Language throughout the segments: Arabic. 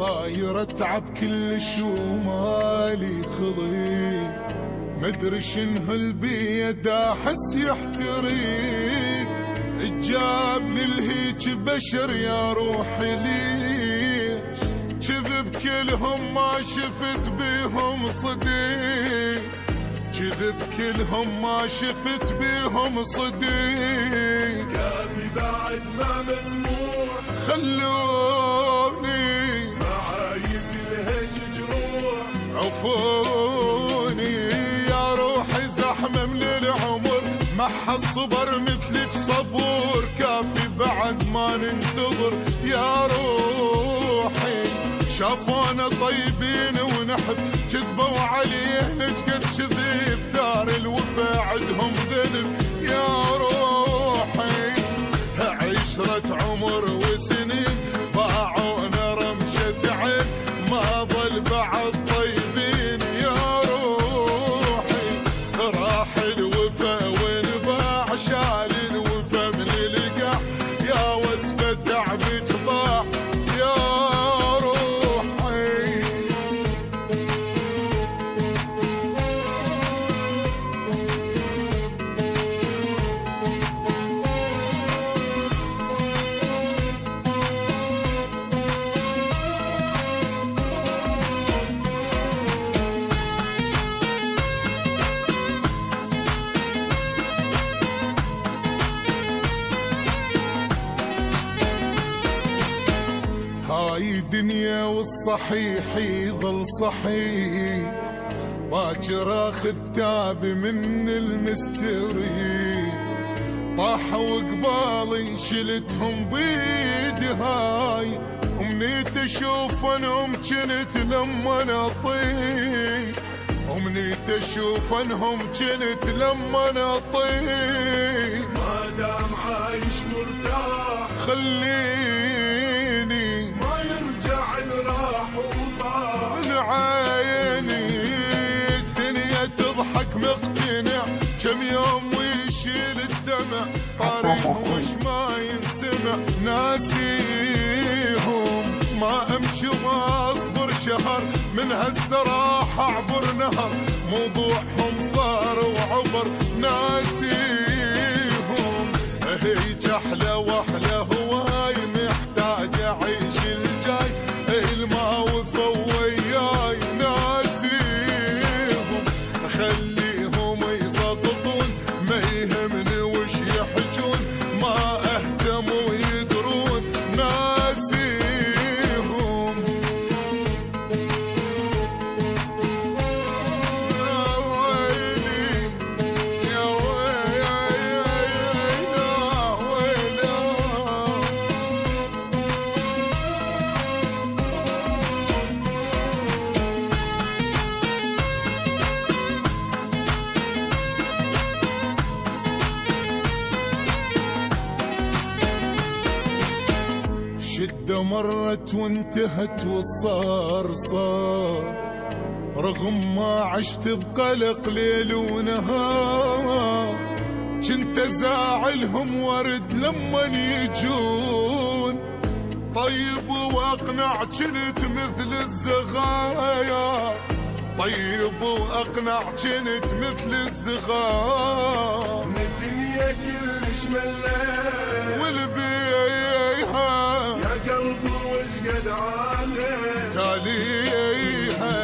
صاير اتعب كلش ومالي خضيق، مدري شنو البيد احس يحتريق، جاب لي الهيج بشر يا روحي ليش كذب كلهم ما شفت بيهم صديق، كذب كلهم ما شفت بيهم صديق، كافي بعد ما مسموع خلوني معايز الهج جروح، عفوني يا روحي زحمة من العمر ما حصبر مثلك صبور، كافي بعد ما ننتظر يا روحي، شافونا طيبين ونحب كذبوا علينا شقد كذب، ثار الوفا عندهم ذنب يا روحي، عشرة عمر وسنين باعونا رمشة عين، ما ظل بعد طيبين يا روحي، راح الوفا ونباع شال الوفا من القاع، يا وسفة تعبك ضاع يا روحي. هاي دنيا والصحيح يظل صحيح، باكر اخذ تابي من المستري، طاحوا قبالي شلتهم بيدي هاي، ومنيت اشوف انهم كنت لما اطيح، ومنيت اشوف انهم كنت لما اطيح، ما دام عايش مرتاح خليني ما يرجع الراح وطاح، من عيني الدنيا تضحك مقتنع، كم يوم ويشيل الدمع، طريق وش ما ينسمع، ناسيهم ما امشي وما اصبر شهر، من هالسراحة اعبر نهر، موضوعهم صار وعبر، ناسيهم هيج احلى واحلى هواي، محتاج اعيش الجاي، الما وفا وياي، ناسيهم خليهم يسقطون، ما يهمني وش يحجون، ما اهتم ويدرون، ناسيهم يا ويلي يا ويلي. شدة مرت وانتهت والصار صار، رغم ما عشت بقلق ليل ونهار، كنت زاعلهم ورد لما يجون، طيب واقنع كنت مثل الزغايا، طيب واقنع كنت مثل الزغار، من الدنيا كلش مليت والبيها يا قلبي وش قد عانيت، تاليها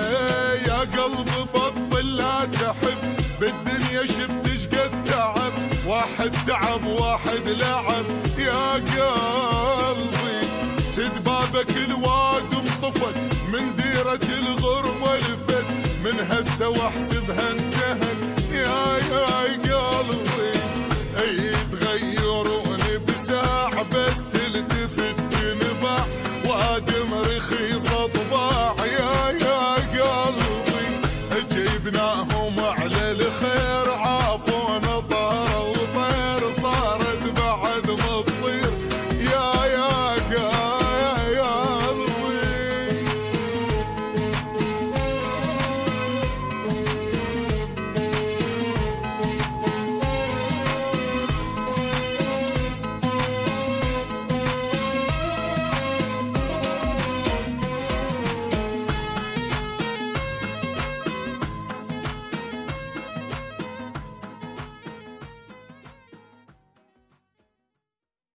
يا قلبي بطل لا تحب، بالدنيا شفت شقد تعب، واحد تعب واحد لعب يا قلبي، سد بابك الواد انطفت، من ديرة الغربة لفت، من هسه واحسبها انتهت